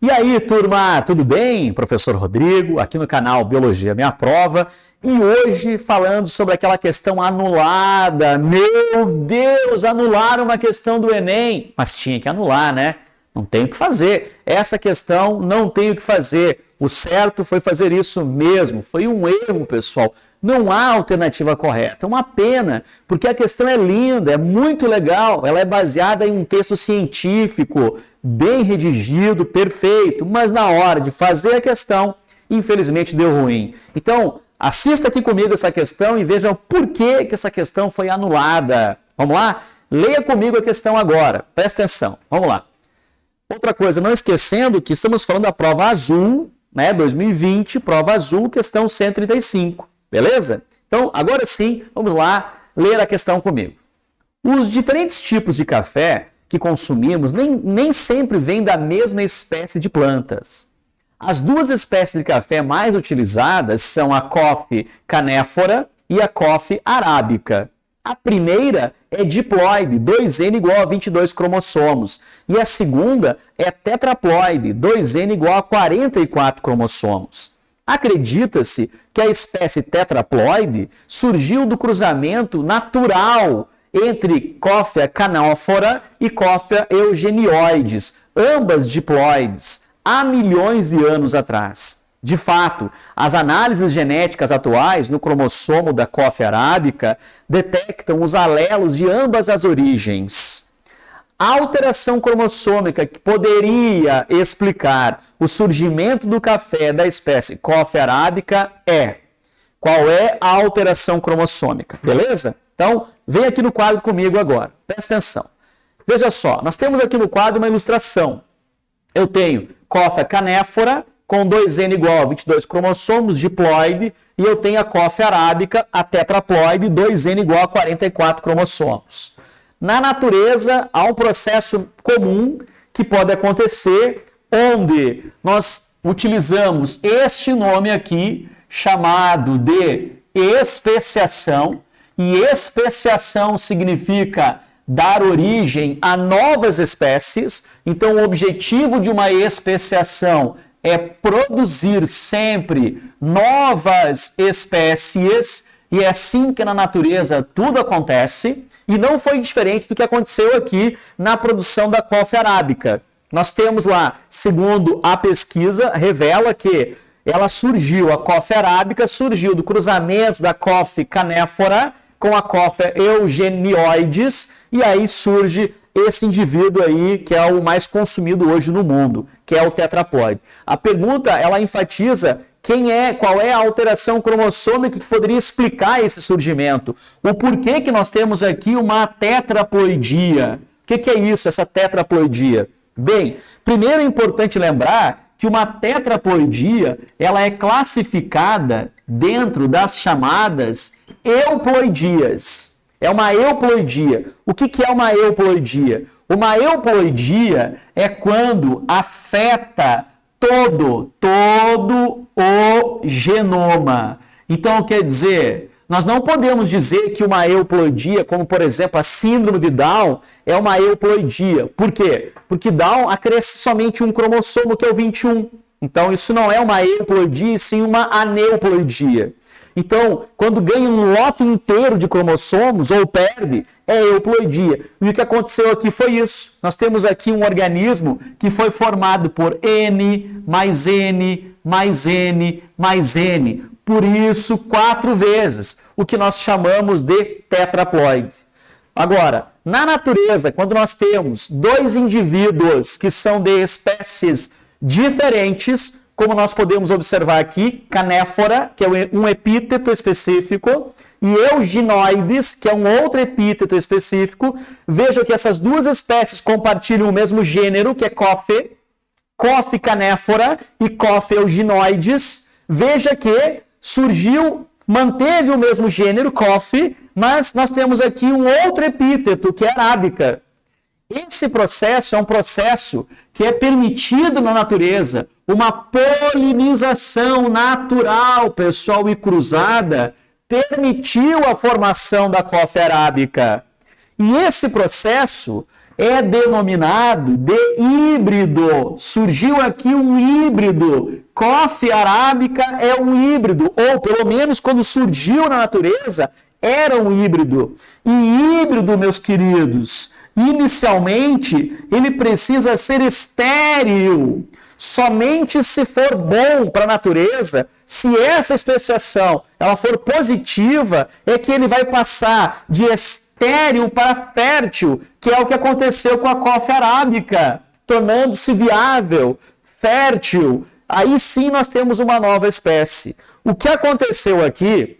E aí, turma, tudo bem? Professor Rodrigo, aqui no canal Biologia Minha Prova, e hoje falando sobre aquela questão anulada. Meu Deus, anularam uma questão do Enem, mas tinha que anular, né? Não tem o que fazer. Essa questão não tem o que fazer. O certo foi fazer isso mesmo. Foi um erro, pessoal. Não há alternativa correta. É uma pena, porque a questão é linda, é muito legal. Ela é baseada em um texto científico, bem redigido, perfeito. Mas na hora de fazer a questão, infelizmente deu ruim. Então, assista aqui comigo essa questão e veja por que essa questão foi anulada. Vamos lá? Leia comigo a questão agora. Presta atenção. Vamos lá. Outra coisa, não esquecendo que estamos falando da prova azul, né, 2020, prova azul, questão 135, beleza? Então, agora sim, vamos lá ler a questão comigo. Os diferentes tipos de café que consumimos nem sempre vêm da mesma espécie de plantas. As duas espécies de café mais utilizadas são a Coffea canephora e a Coffea arábica. A primeira é diploide, 2N igual a 22 cromossomos. E a segunda é tetraploide, 2N igual a 44 cromossomos. Acredita-se que a espécie tetraploide surgiu do cruzamento natural entre Coffea canephora e Coffea eugenioides, ambas diploides, há milhões de anos atrás. De fato, as análises genéticas atuais no cromossomo da Coffea arábica detectam os alelos de ambas as origens. A alteração cromossômica que poderia explicar o surgimento do café da espécie Coffea arábica é: qual é a alteração cromossômica? Beleza? Então, vem aqui no quadro comigo agora. Presta atenção. Veja só, nós temos aqui no quadro uma ilustração. Eu tenho Coffea canephora com 2N igual a 22 cromossomos, diploide, e eu tenho a Coffea arábica, a tetraploide, 2N igual a 44 cromossomos. Na natureza, há um processo comum que pode acontecer, onde nós utilizamos este nome aqui, chamado de especiação, e especiação significa dar origem a novas espécies. Então, o objetivo de uma especiação é produzir sempre novas espécies, e é assim que na natureza tudo acontece, e não foi diferente do que aconteceu aqui na produção da Coffea arábica. Nós temos lá, segundo a pesquisa, revela que ela surgiu, a Coffea arábica surgiu do cruzamento da Coffea canephora com a Coffea eugenioides, e aí surge esse indivíduo aí que é o mais consumido hoje no mundo, que é o tetraploide. A pergunta, ela enfatiza qual é a alteração cromossômica que poderia explicar esse surgimento. O porquê que nós temos aqui uma tetraploidia. O que é isso, essa tetraploidia? Bem, primeiro é importante lembrar que uma tetraploidia, ela é classificada dentro das chamadas euploidias. É uma euploidia. O que é uma euploidia? Uma euploidia é quando afeta todo o genoma. Então, quer dizer, nós não podemos dizer que uma euploidia, como por exemplo a síndrome de Down, é uma euploidia. Por quê? Porque Down acresce somente um cromossomo, que é o 21. Então, isso não é uma euploidia, e sim uma aneuploidia. Então, quando ganha um lote inteiro de cromossomos ou perde, é euploidia. E o que aconteceu aqui foi isso. Nós temos aqui um organismo que foi formado por N, mais N, mais N, mais N. Por isso, 4 vezes, o que nós chamamos de tetraploide. Agora, na natureza, quando nós temos dois indivíduos que são de espécies diferentes, como nós podemos observar aqui, canéfora, que é um epíteto específico, e eugenoides, que é um outro epíteto específico. Vejam que essas duas espécies compartilham o mesmo gênero, que é Coffea canéfora e Coffea eugenoides. Veja que manteve o mesmo gênero, Coffea, mas nós temos aqui um outro epíteto, que é arábica. Esse processo é um processo que é permitido na natureza, uma polinização natural, pessoal, e cruzada, permitiu a formação da Coffea arábica. E esse processo é denominado de híbrido. Surgiu aqui um híbrido. Coffea arábica é um híbrido, ou pelo menos quando surgiu na natureza, era um híbrido. E híbrido, meus queridos, inicialmente, ele precisa ser estéril. Somente se for bom para a natureza, se essa especiação ela for positiva, é que ele vai passar de estéril para fértil, que é o que aconteceu com a Coffea arábica, tornando-se viável, fértil. Aí sim nós temos uma nova espécie. O que aconteceu aqui,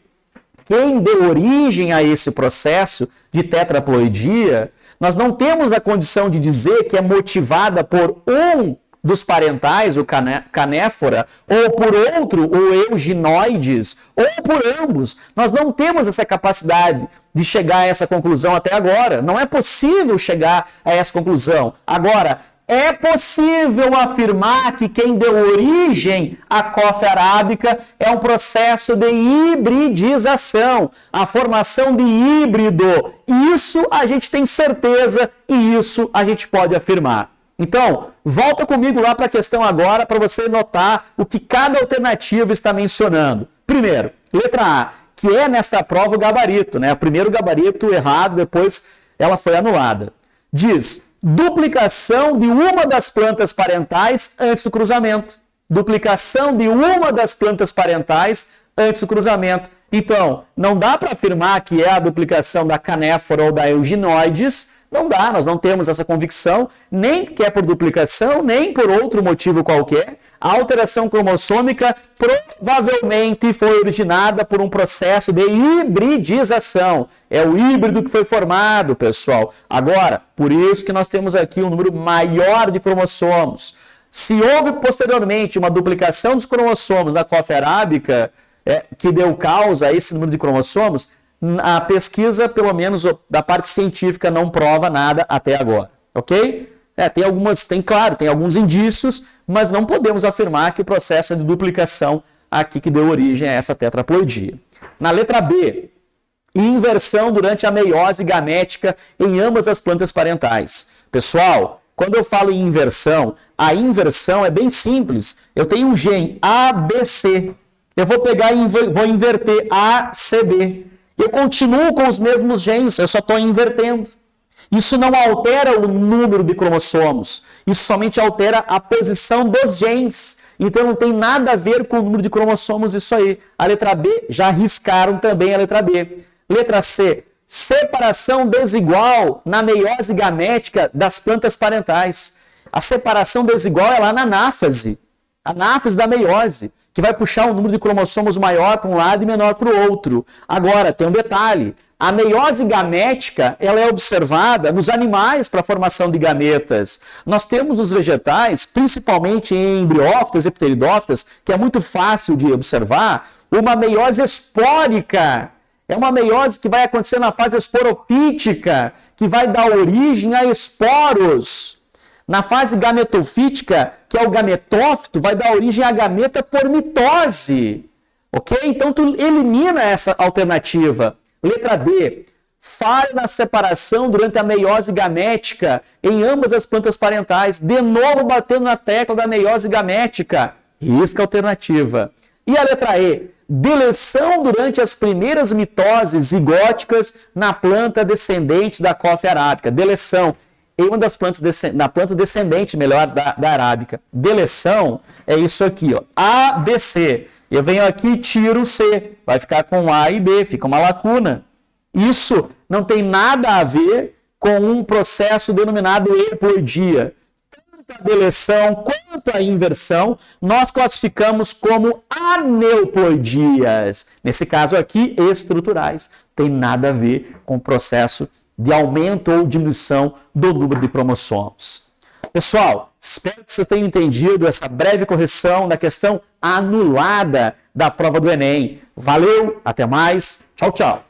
quem deu origem a esse processo de tetraploidia, nós não temos a condição de dizer que é motivada por um dos parentais, o canéfora, ou por outro, o euginoides, ou por ambos. Nós não temos essa capacidade de chegar a essa conclusão até agora. Não é possível chegar a essa conclusão. Agora, é possível afirmar que quem deu origem à Coffea arábica é um processo de hibridização, a formação de híbrido. Isso a gente tem certeza e isso a gente pode afirmar. Então, volta comigo lá para a questão agora para você notar o que cada alternativa está mencionando. Primeiro, letra A, que é nesta prova o gabarito, né? O primeiro gabarito errado, depois ela foi anulada. Diz, duplicação de uma das plantas parentais antes do cruzamento. Duplicação de uma das plantas parentais antes do cruzamento. Então, não dá para afirmar que é a duplicação da canéfora ou da euginoides. Não dá, nós não temos essa convicção, nem que é por duplicação, nem por outro motivo qualquer. A alteração cromossômica provavelmente foi originada por um processo de hibridização. É o híbrido que foi formado, pessoal. Agora, por isso que nós temos aqui um número maior de cromossomos. Se houve posteriormente uma duplicação dos cromossomos da Coffea arábica, que deu causa a esse número de cromossomos, a pesquisa, pelo menos da parte científica, não prova nada até agora, ok? Tem alguns indícios, mas não podemos afirmar que o processo é de duplicação aqui que deu origem a essa tetraploidia. Na letra B, inversão durante a meiose gamética em ambas as plantas parentais. Pessoal, quando eu falo em inversão, a inversão é bem simples. Eu tenho um gene ABC, eu vou pegar e vou inverter ACB. Eu continuo com os mesmos genes, eu só estou invertendo. Isso não altera o número de cromossomos, isso somente altera a posição dos genes. Então não tem nada a ver com o número de cromossomos isso aí. A letra B, já riscaram também a letra B. Letra C, separação desigual na meiose gamética das plantas parentais. A separação desigual é lá na anáfase, a anáfase da meiose, que vai puxar um número de cromossomos maior para um lado e menor para o outro. Agora, tem um detalhe. A meiose gamética ela é observada nos animais para a formação de gametas. Nós temos nos vegetais, principalmente em embriófitas e pteridófitas, que é muito fácil de observar, uma meiose espórica. É uma meiose que vai acontecer na fase esporofítica, que vai dar origem a esporos. Na fase gametofítica, que é o gametófito, vai dar origem à gameta por mitose. Ok? Então, tu elimina essa alternativa. Letra D. Falha na separação durante a meiose gamética em ambas as plantas parentais. De novo, batendo na tecla da meiose gamética. Risca a alternativa. E a letra E. Deleção durante as primeiras mitoses zigóticas na planta descendente da Coffea arábica. Deleção. Em uma das plantas, na planta descendente, melhor, da arábica. Deleção é isso aqui, ó, A, B, C. Eu venho aqui e tiro o C. Vai ficar com A e B, fica uma lacuna. Isso não tem nada a ver com um processo denominado euploidia. Tanto a deleção quanto a inversão, nós classificamos como aneuploidias. Nesse caso aqui, estruturais. Tem nada a ver com o processo de aumento ou diminuição do número de cromossomos. Pessoal, espero que vocês tenham entendido essa breve correção da questão anulada da prova do Enem. Valeu, até mais, tchau, tchau.